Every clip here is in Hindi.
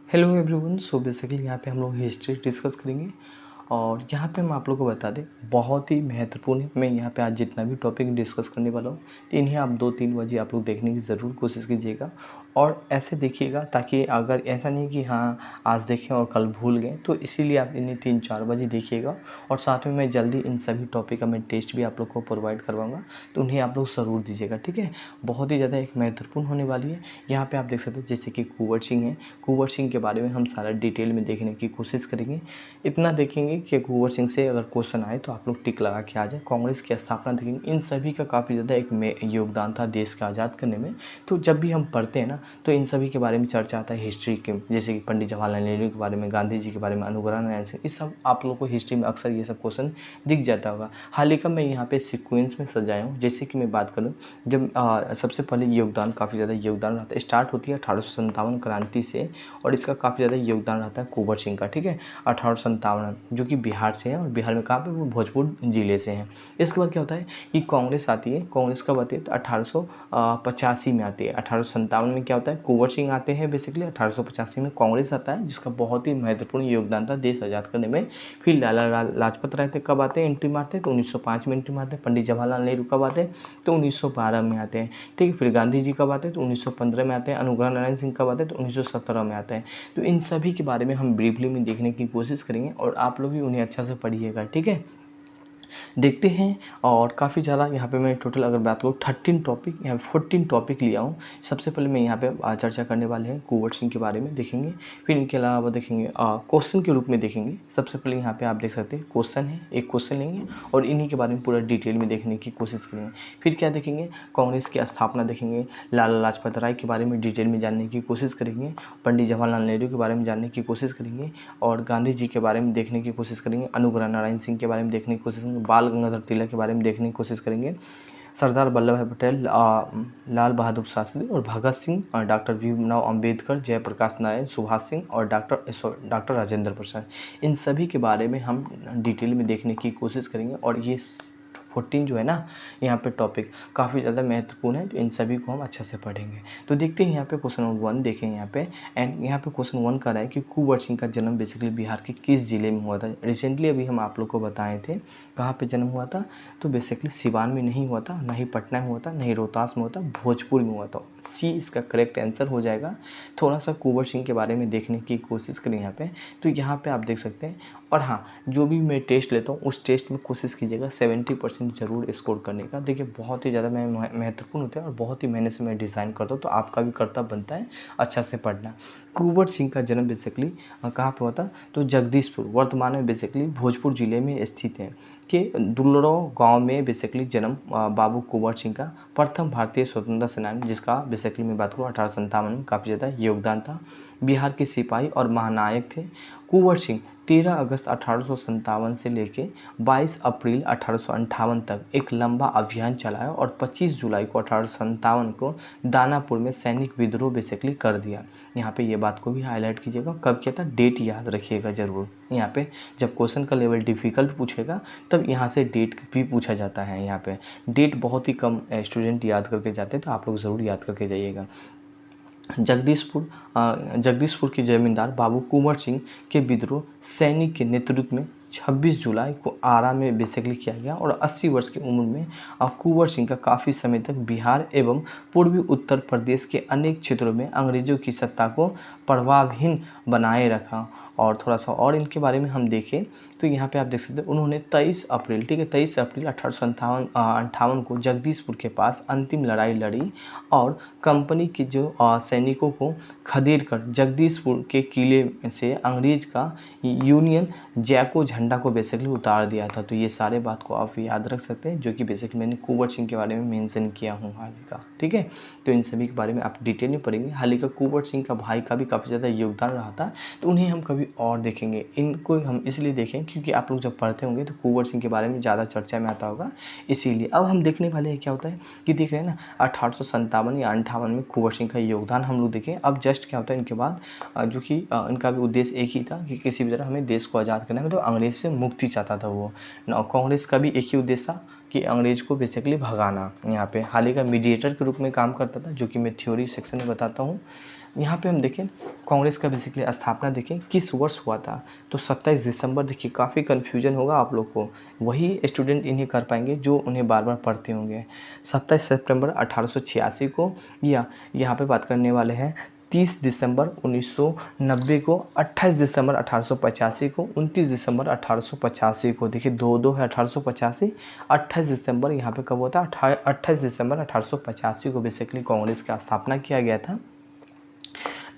Hello everyone. सो बेसिकली यहाँ पे हम लोग हिस्ट्री डिस्कस करेंगे और यहाँ पे हम आप लोगों को बता दें बहुत ही महत्वपूर्ण है। मैं यहाँ पे आज जितना भी टॉपिक डिस्कस करने वाला हूँ तो इन्हें आप 2-3 बजे आप लोग देखने की ज़रूर कोशिश कीजिएगा और ऐसे देखिएगा ताकि अगर ऐसा नहीं कि हाँ आज देखें और कल भूल गए, तो इसीलिए आप इन्हें 3-4 बजे देखिएगा। और साथ में मैं जल्दी इन सभी टॉपिक का मैं टेस्ट भी आप लोग को प्रोवाइड करवाऊँगा, तो उन्हें आप लोग ज़रूर दीजिएगा, ठीक है। बहुत ही ज़्यादा एक महत्वपूर्ण होने वाली है। यहाँ पर आप देख सकते हैं जैसे कि कुंवर सिंह है, कुंवर सिंह के बारे में हम सारा डिटेल में देखने की कोशिश करेंगे। इतना देखेंगे कि कुंवर सिंह से अगर क्वेश्चन आए तो आप लोग टिक लगा के आ जाए। कांग्रेस की स्थापना देखेंगे, इन सभी का काफ़ी ज़्यादा एक में योगदान था देश का आज़ाद करने में। तो जब भी हम पढ़ते हैं ना तो इन सभी के बारे में चर्चा आता है हिस्ट्री के, जैसे कि पंडित जवाहरलाल नेहरू के बारे में, गांधी जी के बारे में, अनुग्रह नारायण सिंह, ये सब आप लोगों को हिस्ट्री में अक्सर ये सब क्वेश्चन दिख जाता होगा। हालांकि मैं यहाँ पे सीक्वेंस में सजाया हूँ। जैसे कि मैं बात करूँ, जब सबसे पहले योगदान, काफ़ी ज़्यादा योगदान रहता है, स्टार्ट होती है 1857 क्रांति से और इसका काफ़ी ज़्यादा योगदान रहता है कुंवर सिंह का, ठीक है। 1857 जो कि बिहार से है और बिहार में कहाँ पे, वो भोजपुर ज़िले से हैं। इसके बाद क्या होता है कि कांग्रेस आती है। कांग्रेस कब आती है तो 1885 में आती है। 1857 में क्या होता है, कुंवर सिंह आते हैं बेसिकली। 1885 में कांग्रेस आता है जिसका बहुत ही महत्वपूर्ण योगदान था देश आज़ाद करने में। फिर लाला लाजपत राय थे, कब आते हैं एंट्री मारते हैं तो 1905 में एंट्री मारते हैं। पंडित जवाहरलाल नेहरू कब आते हैं तो 1912 में आते हैं, ठीक है। फिर गांधी जी कब आते हैं तो 1915 में आते हैं। अनुग्रह नारायण सिंह कब आते हैं तो 1917 में आते हैं। तो इन सभी के बारे में हम ब्रीफली में देखने की कोशिश करेंगे और आप लोग भी उन्हें अच्छा से पढ़िएगा, ठीक है। देखते हैं। और काफ़ी ज़्यादा यहाँ पे मैं टोटल अगर बात करूँ 13 टॉपिक, यहाँ 14 टॉपिक लिया हूँ। सबसे पहले मैं यहाँ पे चर्चा करने वाले हैं कुंवर सिंह के बारे में देखेंगे। फिर इनके अलावा देखेंगे क्वेश्चन के रूप में देखेंगे। सबसे पहले यहाँ पे आप देख सकते हैं क्वेश्चन है, एक क्वेश्चन लेंगे और इन्हीं के बारे में पूरा डिटेल में देखने की कोशिश करेंगे। फिर क्या देखेंगे, कांग्रेस की स्थापना देखेंगे, लाला लाजपत राय के बारे में डिटेल में जानने की कोशिश करेंगे, पंडित जवाहरलाल नेहरू के बारे में जानने की कोशिश करेंगे और गांधी जी के बारे में देखने की कोशिश करेंगे, अनुग्रह नारायण सिंह के बारे में देखने की कोशिश करेंगे, बाल गंगाधर तिलक के बारे में देखने की कोशिश करेंगे, सरदार वल्लभ भाई पटेल, लाल बहादुर शास्त्री और भगत सिंह, डॉक्टर भीमराव अंबेडकर, जयप्रकाश नारायण, सुभाष सिंह और डॉक्टर राजेंद्र प्रसाद, इन सभी के बारे में हम डिटेल में देखने की कोशिश करेंगे। और ये 14 जो है ना यहाँ पे टॉपिक काफ़ी ज़्यादा महत्वपूर्ण है, तो इन सभी को हम अच्छे से पढ़ेंगे। तो देखते हैं यहाँ पे क्वेश्चन नंबर 1 देखें यहाँ पे। एंड यहाँ पे क्वेश्चन 1 कर रहा है कि कुंवर सिंह का जन्म बेसिकली बिहार के किस ज़िले में हुआ था। रिसेंटली अभी हम आप लोग को बताए थे कहाँ पे जन्म हुआ था, तो बेसिकली सिवान में नहीं हुआ था, ना ही पटना में हुआ था, ना ही रोहतास में हुआ था, भोजपुर में हुआ था। सी इसका करेक्ट आंसर हो जाएगा। थोड़ा सा कुंवर सिंह के बारे में देखने की कोशिश करें यहाँ पे, तो यहाँ पे आप देख सकते हैं। और हाँ, जो भी मैं टेस्ट लेता हूँ उस टेस्ट में कोशिश कीजिएगा 70% ज़रूर स्कोर करने का। देखिए बहुत ही ज़्यादा मैं महत्वपूर्ण होता है और बहुत ही मेहनत से मैं डिज़ाइन करता हूँ, तो आपका भी कर्तव्य बनता है अच्छा से पढ़ना। कुंवर सिंह का जन्म बेसिकली कहाँ पे हुआ था तो जगदीशपुर, वर्तमान में बेसिकली भोजपुर ज़िले में स्थित है, कि दुलड़ो गांव में बेसिकली जन्म बाबू कुंवर सिंह का, प्रथम भारतीय स्वतंत्रता सेनानी, जिसका बेसिकली मैं बात करूँ 1857 में काफ़ी ज़्यादा योगदान था। बिहार के सिपाही और महानायक थे। कुंवर सिंह 13 अगस्त 1857 से लेकर 22 अप्रैल 1858 तक एक लंबा अभियान चलाया और 25 जुलाई को 1857 को दानापुर में सैनिक विद्रोह बेसिकली कर दिया। यहाँ पे ये बात को भी हाईलाइट कीजिएगा, कब किया था, डेट याद रखिएगा ज़रूर। यहाँ पे जब क्वेश्चन का लेवल डिफ़िकल्ट पूछेगा तब यहाँ से डेट भी पूछा जाता है। यहाँ पे डेट बहुत ही कम स्टूडेंट याद करके जाते हैं, तो आप लोग ज़रूर याद करके जाइएगा। जगदीशपुर के जमींदार बाबू कुंवर सिंह के विद्रोह सैनिक के नेतृत्व में 26 जुलाई को आरा में बेसिकली किया गया और 80 वर्ष की उम्र में कुंवर सिंह का काफ़ी समय तक बिहार एवं पूर्वी उत्तर प्रदेश के अनेक क्षेत्रों में अंग्रेजों की सत्ता को प्रभावहीन बनाए रखा। और थोड़ा सा और इनके बारे में हम देखें तो यहाँ पे आप देख सकते हैं, उन्होंने 23 अप्रैल, ठीक है, 23 अप्रैल 1858 को जगदीशपुर के पास अंतिम लड़ाई लड़ी और कंपनी के जो सैनिकों को खदेड़ कर जगदीशपुर के किले से अंग्रेज का यूनियन जैको झंडा को बेसिकली उतार दिया था। तो ये सारे बात को आप याद रख सकते हैं, जो कि बेसिकली मैंने कुंवर सिंह के बारे में मेंशन किया हूँ हाल का, ठीक है। तो इन सभी के बारे में आप डिटेल में पढ़ेंगे। हाल का कुंवर सिंह का भाई का भी काफ़ी ज़्यादा योगदान रहा था, तो उन्हें हम कभी और देखेंगे। इनको हम इसलिए देखें क्योंकि आप लोग जब पढ़ते होंगे तो कुंवर सिंह के बारे में ज़्यादा चर्चा में आता होगा, इसीलिए। अब हम देखने वाले हैं क्या होता है कि देख रहे हैं ना 1857 या 58 में कुंवर सिंह का योगदान हम लोग देखें। अब जस्ट क्या होता है इनके बाद, जो कि इनका भी उद्देश्य एक ही था कि किसी भी तरह हमें देश को आज़ाद करना है, मतलब अंग्रेज से मुक्ति चाहता था वो। कांग्रेस का भी एक ही उद्देश्य था कि अंग्रेज को बेसिकली भगाना। यहाँ पे हाल ही का मीडिएटर के रूप में काम करता था, जो कि मैं थ्योरी सेक्शन में बताता हूँ। यहाँ पे हम देखें कांग्रेस का बेसिकली स्थापना देखें किस वर्ष हुआ था, तो 27 दिसंबर। देखिए काफ़ी कन्फ्यूजन होगा आप लोग को, वही स्टूडेंट इन्हें कर पाएंगे जो उन्हें बार बार पढ़ते होंगे। 27 सितंबर 1886 को, या यहाँ पे बात करने वाले हैं 30 दिसंबर 1990 को, 28 दिसंबर 1885 को, 29 दिसंबर 1885 को। देखिए दो है 1885, 28 दिसंबर यहाँ पे कब होता है, 28 दिसंबर 1885 को बेसिकली कांग्रेस का स्थापना किया गया था।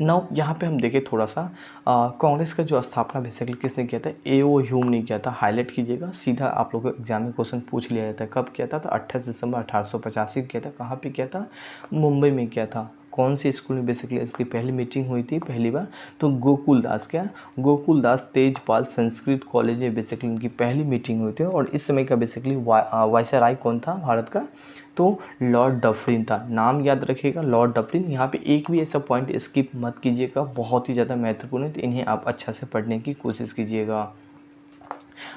नाउ यहाँ पे हम देखें थोड़ा सा कांग्रेस का जो स्थापना बेसिकली किसने किया था, ए.ओ. ह्यूम ने किया था। हाईलाइट कीजिएगा, सीधा आप लोगों को एग्जाम में क्वेश्चन पूछ लिया जाता है कब किया था, तो 28 दिसंबर 1885 किया था। कहाँ पे किया था, मुंबई में किया था। कौन सी स्कूल में बेसिकली इसकी पहली मीटिंग हुई थी पहली बार, तो गोकुल दास, क्या गोकुल दास तेजपाल संस्कृत कॉलेज में बेसिकली उनकी पहली मीटिंग हुई थी। और इस समय का बेसिकली वायसराय कौन था भारत का, तो लॉर्ड डफरिन था। नाम याद रखिएगा लॉर्ड डफरिन। यहाँ पे एक भी ऐसा पॉइंट स्किप मत कीजिएगा, बहुत ही ज़्यादा महत्वपूर्ण है, तो इन्हें आप अच्छा से पढ़ने की कोशिश कीजिएगा।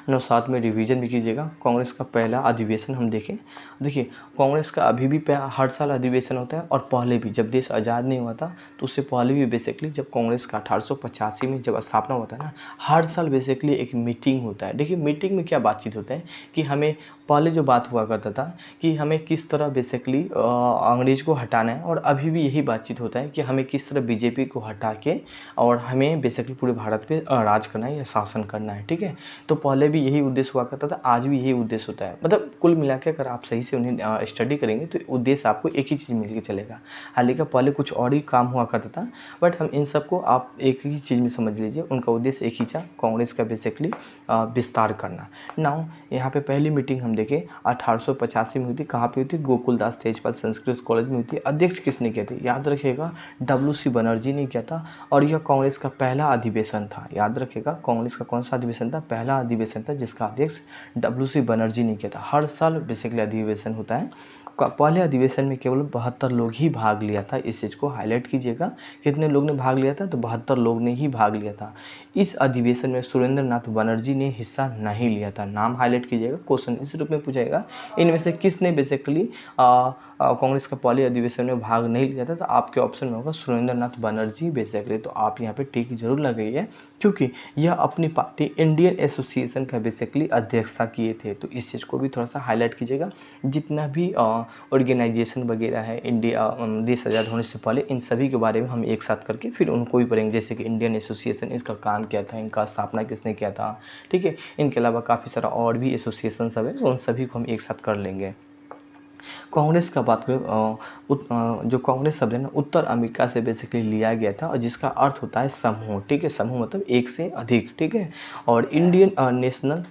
साथ में रिवीजन भी कीजिएगा। कांग्रेस का पहला अधिवेशन हम देखें, देखिए कांग्रेस का अभी भी हर साल अधिवेशन होता है, और पहले भी जब देश आज़ाद नहीं हुआ था तो उससे पहले भी बेसिकली जब कांग्रेस का 1885 में जब स्थापना होता है ना, हर साल बेसिकली एक मीटिंग होता है। देखिए मीटिंग में क्या बातचीत होता है कि हमें पहले जो बात हुआ करता था कि हमें किस तरह बेसिकली अंग्रेज को हटाना है, और अभी भी यही बातचीत होता है कि हमें किस तरह बीजेपी को हटा के और हमें बेसिकली पूरे भारत पे राज करना है या शासन करना है। ठीक है, तो पहले भी यही उद्देश्य हुआ करता था, आज भी यही उद्देश्य होता है। मतलब कुल मिला के अगर आप सही से उन्हें स्टडी करेंगे तो उद्देश्य आपको एक ही चीज़ मिल के चलेगा। हालांकि पहले कुछ और ही काम हुआ करता था, बट हम इन सबको आप एक ही चीज़ में समझ लीजिए, उनका उद्देश्य एक ही था, कांग्रेस का बेसिकली विस्तार करना। नाउ यहाँ पे पहली मीटिंग हम देखें 1885 में हुई थी। कहाँ पे हुई थी, गोकुल दास तेजपाल संस्कृत कॉलेज में हुई थी। अध्यक्ष किसने किया था, याद रखिएगा WC बनर्जी ने किया था, और यह कांग्रेस का पहला अधिवेशन था। याद रखिएगा कांग्रेस का कौन सा अधिवेशन था, पहला अधिवेशन था, जिसका अध्यक्ष WC बनर्जी ने किया था। हर साल बेसिकली अधिवेशन होता है। पहले अधिवेशन में केवल 72 लोग ही भाग लिया था। इस चीज़ को हाईलाइट कीजिएगा, कितने लोग ने भाग लिया था, तो 72 लोग ने ही भाग लिया था। इस अधिवेशन में सुरेंद्र नाथ बनर्जी ने हिस्सा नहीं लिया था। नाम हाईलाइट कीजिएगा, क्वेश्चन इस रूप में पूछेगा, इनमें से किसने बेसिकली कांग्रेस का पहले अधिवेशन में भाग नहीं लिया था, तो आपके ऑप्शन में होगा सुरेंद्र नाथ बनर्जी बेसिकली। तो आप यहाँ पे टिक जरूर लगाइए, क्योंकि यह अपनी पार्टी इंडियन एसोसिएशन का बेसिकली अध्यक्षता किए थे। तो इस चीज़ को भी थोड़ा सा हाईलाइट कीजिएगा। जितना भी ऑर्गेनाइजेशन वगैरह है इंडिया देश आज़ाद होने से पहले, इन सभी के बारे में हम एक साथ करके फिर उनको भी पढ़ेंगे। जैसे कि इंडियन एसोसिएशन, इसका काम क्या था, इनका स्थापना किसने किया था। ठीक है, इनके अलावा काफ़ी सारा और भी एसोसिएशन सब है, उन सभी को हम एक साथ कर लेंगे। कांग्रेस का बात करें, जो कांग्रेस शब्द है ना, उत्तर अमेरिका से बेसिकली लिया गया था, और जिसका अर्थ होता है समूह। ठीक है, समूह मतलब एक से अधिक। ठीक है, और इंडियन नेशनल,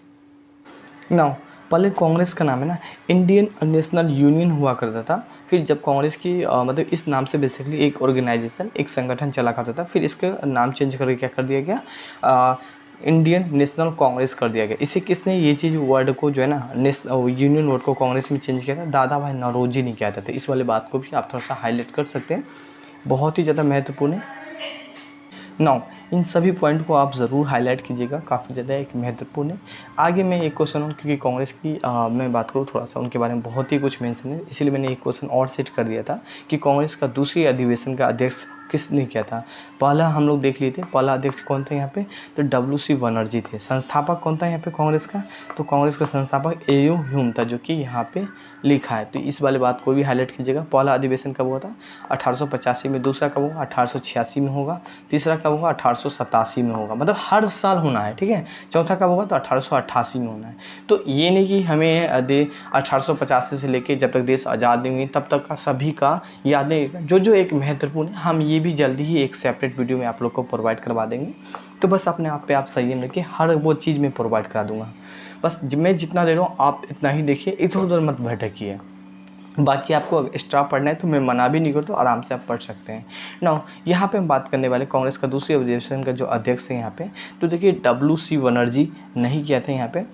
नाउ पहले कांग्रेस का नाम है ना इंडियन नेशनल यूनियन हुआ करता था। फिर जब कांग्रेस की मतलब इस नाम से बेसिकली एक ऑर्गेनाइजेशन, एक संगठन चला करता था, फिर इसका नाम चेंज करके क्या कर दिया गया, इंडियन नेशनल कांग्रेस कर दिया गया। इसे किसने ये चीज़ वर्ड को जो है ना यूनियन वर्ड को कांग्रेस में चेंज किया था, दादा भाई नौरोजी ने किया था। तो इस वाले बात को भी आप थोड़ा सा हाईलाइट कर सकते हैं, बहुत ही ज़्यादा महत्वपूर्ण है। नाउ इन सभी पॉइंट को आप ज़रूर हाईलाइट कीजिएगा, काफ़ी ज़्यादा एक महत्वपूर्ण है। आगे मैं एक क्वेश्चन हूँ, क्योंकि कांग्रेस की मैं बात करूँ थोड़ा सा उनके बारे में बहुत ही कुछ मेंशन है, इसीलिए मैंने एक क्वेश्चन और सेट कर दिया था कि कांग्रेस का दूसरी अधिवेशन का अध्यक्ष किसने किया था। पहला हम लोग देख लिए थे, पहला अध्यक्ष कौन था यहाँ पे, तो WC बनर्जी थे। संस्थापक कौन था यहाँ पे कांग्रेस का, तो कांग्रेस का संस्थापक A.U. ह्यूम था, जो कि यहाँ पे लिखा है। तो इस वाले बात को भी हाईलाइट कीजिएगा। पहला अधिवेशन कब हुआ था, 1885 में। दूसरा कब होगा, 1886 में होगा। तीसरा कब होगा, 1887 में होगा, मतलब हर साल होना है। ठीक है, चौथा कब होगा, तो 1888 में होना है। तो ये नहीं कि हमें 1885 से लेके जब तक देश आज़ाद नहीं हुई तब तक का सभी का याद नहीं, जो एक महत्वपूर्ण है, हम ये भी जल्दी ही एक सेपरेट वीडियो में आप लोग को प्रोवाइड करवा देंगे। तो बस अपने आप पे आप संयम रखिए, हर वो चीज़ में प्रोवाइड करा दूंगा। बस मैं जितना दे रहा हूँ आप इतना ही देखिए, इधर उधर मत भटकिए। बाकी आपको एक्स्ट्रा पढ़ना है तो मैं मना भी नहीं करता, आराम से आप पढ़ सकते हैं। नाउ यहाँ पे हम बात करने वाले कांग्रेस का दूसरी अधिवेशन का जो अध्यक्ष है यहाँ पे, तो देखिए WC बनर्जी नहीं किया था यहाँ पे।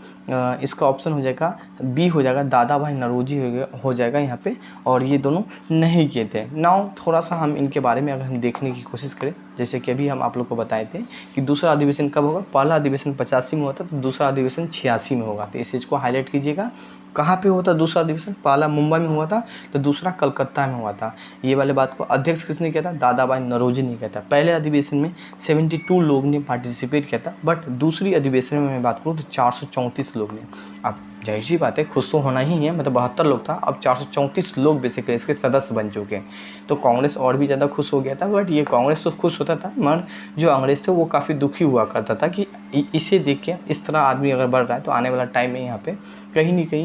इसका ऑप्शन हो जाएगा B हो जाएगा, दादा भाई नौरोजी हो जाएगा यहाँ पे, और ये दोनों नहीं किए थे। नाउ थोड़ा सा हम इनके बारे में अगर हम देखने की कोशिश करें, जैसे कि अभी हम आप लोग को बताए थे कि दूसरा अधिवेशन कब होगा, पहला अधिवेशन 85 में होता है, तो दूसरा अधिवेशन 86 में होगा। तो इस चीज़ को हाईलाइट कीजिएगा। कहाँ पे हुआ था दूसरा अधिवेशन? पहला मुंबई में हुआ था, तो दूसरा कलकत्ता में हुआ था। ये वाले बात को अध्यक्ष किसने किया था? दादा भाई नौरोजी ने किया था। पहले अधिवेशन में 72 लोग ने पार्टिसिपेट किया था, बट दूसरी अधिवेशन में मैं बात करूँ तो 434 लोग ने। अब जाहिर सी बात है, खुश तो होना ही है, मतलब 72 लोग था, अब 434 लोग बेसिकली इसके सदस्य बन चुके हैं। तो कांग्रेस और भी ज़्यादा खुश हो गया था, बट ये कांग्रेस तो खुश होता था, मगर जो अंग्रेज थे वो काफ़ी दुखी हुआ करता था कि इसे देख के इस तरह आदमी अगर बढ़ रहा है तो आने वाला टाइम में यहाँ पे कहीं ना कहीं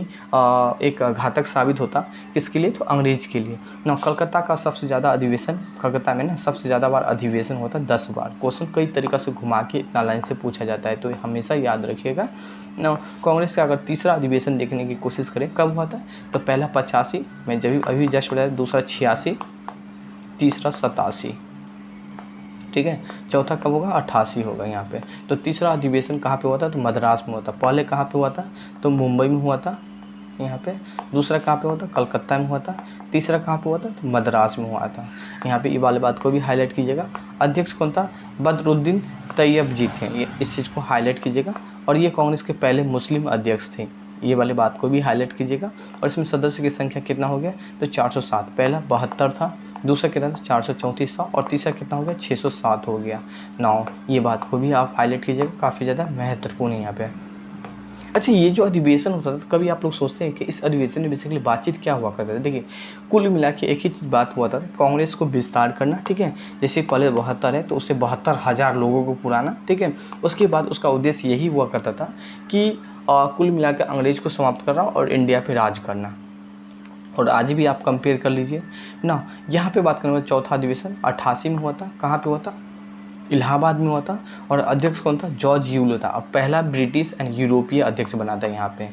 एक घातक साबित होता। किसके लिए? तो अंग्रेज के लिए ना। कलकत्ता का सबसे ज़्यादा अधिवेशन, कलकत्ता में ना सबसे ज़्यादा बार अधिवेशन होता है, 10 बार। क्वेश्चन कई तरीक़ा से घुमा के इतना लाइन से पूछा जाता है, तो हमेशा याद रखिएगा ना। कांग्रेस का अगर तीसरा अधिवेशन देखने की कोशिश करें, कब हुआ था? तो पहला 85 में, जब अभी जस्ट बताया, दूसरा 86, तीसरा 87, ठीक है। चौथा कब होगा? 88 होगा यहाँ पे। तो तीसरा अधिवेशन कहाँ पे हुआ था? तो मद्रास में हुआ था। पहले कहाँ पे हुआ था? तो मुंबई में हुआ था यहाँ पे। दूसरा कहाँ पे हुआ था? कलकत्ता में हुआ था। तीसरा कहाँ पे हुआ था? तो मद्रास में हुआ था। यहाँ पे ये वाले बात को भी हाईलाइट कीजिएगा। अध्यक्ष कौन था? बदरुद्दीन तैयब जी थे, ये इस चीज़ को हाईलाइट कीजिएगा। और ये कांग्रेस के पहले मुस्लिम अध्यक्ष थे, ये वाले बात को भी हाईलाइट कीजिएगा। और इसमें सदस्य की संख्या कितना हो गया? तो 407। पहला 72 था, दूसरा कितना था? 434 था, और तीसरा कितना हो गया? 607 हो गया। नाउ ये बात को भी आप हाईलाइट कीजिएगा, काफ़ी ज़्यादा महत्वपूर्ण है यहाँ पे। अच्छा, ये जो अधिवेशन होता था, कभी आप लोग सोचते हैं कि इस अधिवेशन में बेसिकली बातचीत क्या हुआ करता था? देखिए, कुल मिला के एक ही चीज़ बात हुआ था, कांग्रेस को विस्तार करना, ठीक है। जैसे पहले 72 है तो उससे 72,000 लोगों को पुराना, ठीक है। उसके बाद उसका उद्देश्य यही हुआ करता था कि कुल मिला के अंग्रेज को समाप्त करना और इंडिया पे राज करना। और आज भी आप कंपेयर कर लीजिए ना। यहाँ पे बात करने वाला चौथा अधिवेशन 88 में हुआ था। कहाँ पे हुआ था? इलाहाबाद में हुआ था। और अध्यक्ष कौन था? जॉर्ज यूलो था, और पहला ब्रिटिश एंड यूरोपीय अध्यक्ष बना था यहाँ पे।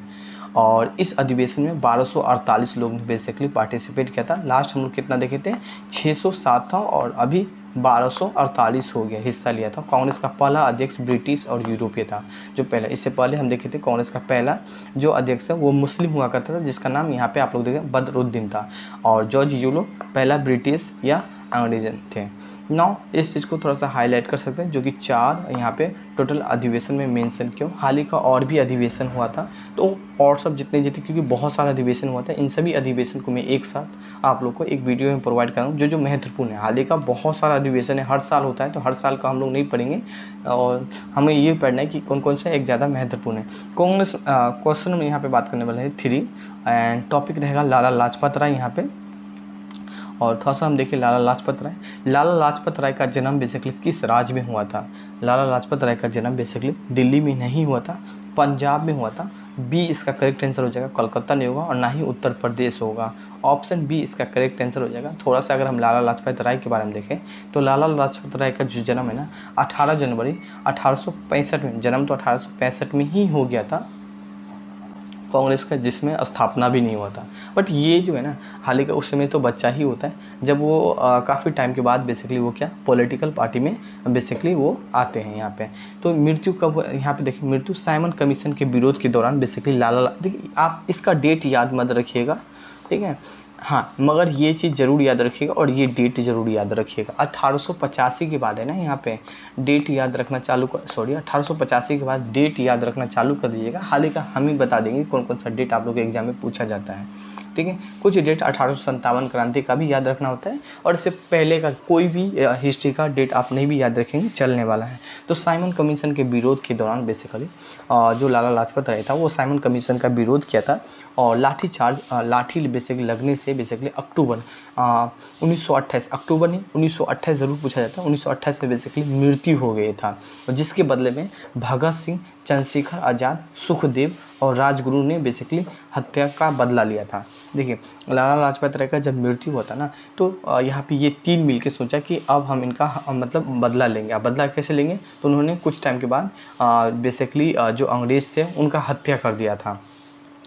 और इस अधिवेशन में 1248 लोग ने बेसिकली पार्टिसिपेट किया था। लास्ट हम लोग कितना देखे थे? 607 था, और अभी 1248 हो गया, हिस्सा लिया था। कांग्रेस का पहला अध्यक्ष ब्रिटिश और यूरोपीय था जो पहले, इससे पहले हम देखे थे कांग्रेस का पहला जो अध्यक्ष है वो मुस्लिम हुआ करता था, जिसका नाम यहाँ पे आप लोग देखें बदरुद्दीन था। और जॉर्ज यूलो पहला ब्रिटिश या अंग्रेजन थे। नाउ इस चीज़ को थोड़ा सा हाईलाइट कर सकते हैं, जो कि 4 यहाँ पे टोटल अधिवेशन में मेंशन क्यों। हाल ही का और भी अधिवेशन हुआ था, तो और सब जितने क्योंकि बहुत सारा अधिवेशन हुआ था, इन सभी अधिवेशन को मैं एक साथ आप लोग को एक वीडियो में प्रोवाइड कर रहा हूँ, जो महत्वपूर्ण है। हाल ही का बहुत सारा अधिवेशन है, हर साल होता है, तो हर साल का हम लोग नहीं पढ़ेंगे, और हमें ये पढ़ना है कि कौन कौन सा एक ज़्यादा महत्वपूर्ण है। कांग्रेस क्वेश्चन में यहाँ पे बात करने वाले हैं 3, एंड टॉपिक रहेगा लाला लाजपत राय यहाँ पे। और थोड़ा सा हम देखें लाला लाजपत राय। लाला लाजपत राय का जन्म बेसिकली किस राज्य में हुआ था? लाला लाजपत राय का जन्म बेसिकली दिल्ली में नहीं हुआ था, पंजाब में हुआ था। बी इसका करेक्ट आंसर हो जाएगा, कलकत्ता नहीं होगा और ना ही उत्तर प्रदेश होगा। ऑप्शन बी इसका करेक्ट आंसर हो जाएगा। थोड़ा सा अगर हम लाला लाजपत राय के बारे में देखें, तो लाला लाजपत राय का जो जन्म है ना, 18 जनवरी 1865 में, जन्म तो 1865 में ही हो गया था कांग्रेस का, जिसमें स्थापना भी नहीं हुआ था। बट ये जो है ना, हाल ही का उस समय तो बच्चा ही होता है, जब वो काफ़ी टाइम के बाद बेसिकली वो क्या पॉलिटिकल पार्टी में बेसिकली वो आते हैं यहाँ पे। तो मृत्यु कब हुआ? यहाँ पे देखिए, मृत्यु साइमन कमीशन के विरोध के दौरान बेसिकली देखिए आप इसका डेट याद मत रखिएगा, ठीक है। हाँ, मगर ये चीज़ ज़रूर याद रखिएगा और ये डेट ज़रूर याद रखिएगा। 1885 के बाद है ना, यहाँ पे डेट याद रखना चालू कर, 1885 के बाद डेट याद रखना चालू कर दीजिएगा। हाल ही का हम ही बता देंगे कौन कौन सा डेट आप लोग के एग्जाम में पूछा जाता है, ठीक है। कुछ डेट 1857 क्रांति का भी याद रखना होता है, और इससे पहले का कोई भी हिस्ट्री का डेट आप नहीं भी याद रखेंगे, चलने वाला है। तो साइमन कमीशन के विरोध के दौरान बेसिकली जो लाला लाजपत राय था वो साइमन कमीशन का विरोध किया था, और लाठी बेसिकली लगने से बेसिकली अक्टूबर 1928, अक्टूबर नहीं 1928 ज़रूर पूछा जाता है, 1928 से बेसिकली मृत्यु हो गया था। और जिसके बदले में भगत सिंह, चंद्रशेखर आज़ाद, सुखदेव और राजगुरु ने बेसिकली हत्या का बदला लिया था। देखिए, लाला लाजपत राय का जब मृत्यु हुआ था ना, तो यहाँ पे ये 3 मिल के सोचा कि अब हम इनका मतलब बदला लेंगे। अब बदला कैसे लेंगे? तो उन्होंने कुछ टाइम के बाद बेसिकली जो अंग्रेज़ थे उनका हत्या कर दिया था,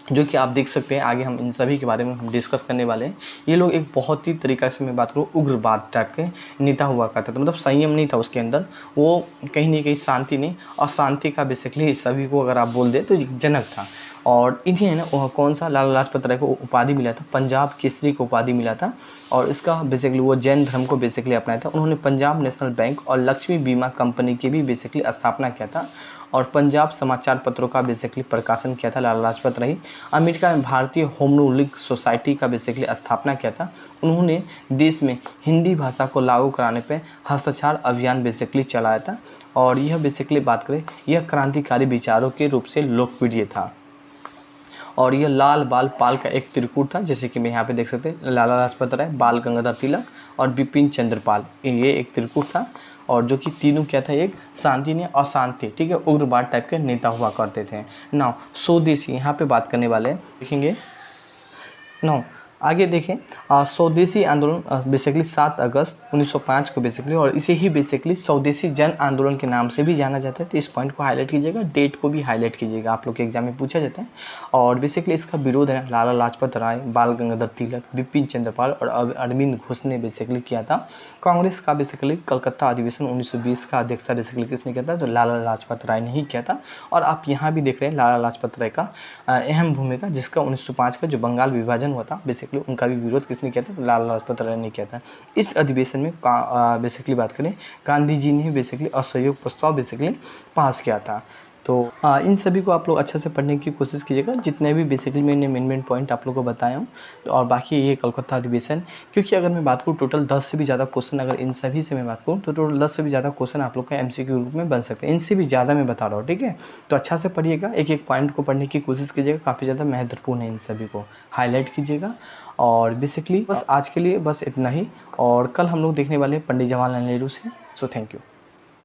जो कि आप देख सकते हैं। आगे हम इन सभी के बारे में हम डिस्कस करने वाले हैं। ये लोग एक बहुत ही तरीक़ा से मैं बात करूँ उग्रवाद टाइप के नेता हुआ करता था, मतलब संयम नहीं था उसके अंदर, वो कहीं ना कहीं शांति नहीं, और शांति का बेसिकली सभी को अगर आप बोल दें तो जनक था। और इन्हें है ना कौन सा लाला लाजपत राय को उपाधि मिला था, पंजाब केसरी को उपाधि मिला था, और इसका बेसिकली वो जैन धर्म को बेसिकली अपनाया था। उन्होंने पंजाब नेशनल बैंक और लक्ष्मी बीमा कंपनी की भी बेसिकली स्थापना किया था। और पंजाब समाचार पत्रों का बेसिकली प्रकाशन किया था लाला लाजपत राय। अमेरिका में भारतीय होम लीग सोसाइटी का बेसिकली स्थापना किया था। उन्होंने देश में हिंदी भाषा को लागू कराने पर हस्ताक्षर अभियान बेसिकली चलाया था। और यह बेसिकली बात करें, यह क्रांतिकारी विचारों के रूप से लोकप्रिय था। और यह लाल बाल पाल का एक त्रिकूट था, जैसे कि मैं यहाँ पे देख सकते हैं, लाला लाजपत राय, बाल गंगाधर तिलक और बिपिन चंद्र पाल, ये एक त्रिकूट था। और जो कि तीनों क्या था, एक शांति ने अशांति, ठीक है, उग्रवाद टाइप के नेता हुआ करते थे। नाउ स्वदेशी यहाँ पे बात करने वाले हैं, देखेंगे। नाउ आगे देखें, स्वदेशी आंदोलन बेसिकली 7 अगस्त 1905 को बेसिकली, और इसे ही बेसिकली स्वदेशी जन आंदोलन के नाम से भी जाना जाता है। तो इस पॉइंट को हाईलाइट कीजिएगा, डेट को भी हाईलाइट कीजिएगा, आप लोग के एग्जाम में पूछा जाता है। और बेसिकली इसका विरोध है लाला लाजपत राय, बाल गंगाधर तिलक, बिपिन चंद्र पाल और अरविंद घोष ने बेसिकली किया था। कांग्रेस का बेसिकली कलकत्ता अधिवेशन 1920 का अध्यक्षता बेसिकली किसने किया था, तो लाला लाजपत राय ने ही किया था। और आप यहाँ भी देख रहे हैं लाला लाजपत राय का अहम भूमिका, जिसका 1905 का जो बंगाल विभाजन हुआ था बेसिकली उनका भी विरोध किसने किया था, लाला लाजपत राय ने किया था। इस अधिवेशन में बेसिकली बात करें, गांधी जी ने बेसिकली असहयोग प्रस्ताव बेसिकली पास किया था। तो इन सभी को आप लोग अच्छे से पढ़ने की कोशिश कीजिएगा, जितने भी बेसिकली मैंने मेन पॉइंट आप लोग को बताया हूँ। और बाकी ये कलकत्ता अधिवेशन, क्योंकि अगर मैं बात करूँ टोटल 10 से भी ज़्यादा क्वेश्चन, अगर इन सभी से मैं बात करूँ तो टोटल 10 से भी ज़्यादा क्वेश्चन आप लोग का एमसीक्यू रूप में बन सकते हैं। इनसे भी ज़्यादा मैं बता रहा हूँ, ठीक है। तो अच्छा से पढ़िएगा, एक एक पॉइंट को पढ़ने की कोशिश कीजिएगा, काफ़ी ज़्यादा महत्वपूर्ण है, इन सभी को हाईलाइट कीजिएगा। और बेसिकली बस आज के लिए बस इतना ही, और कल हम लोग देखने वाले हैं पंडित जवाहरलाल नेहरू से। So thank you.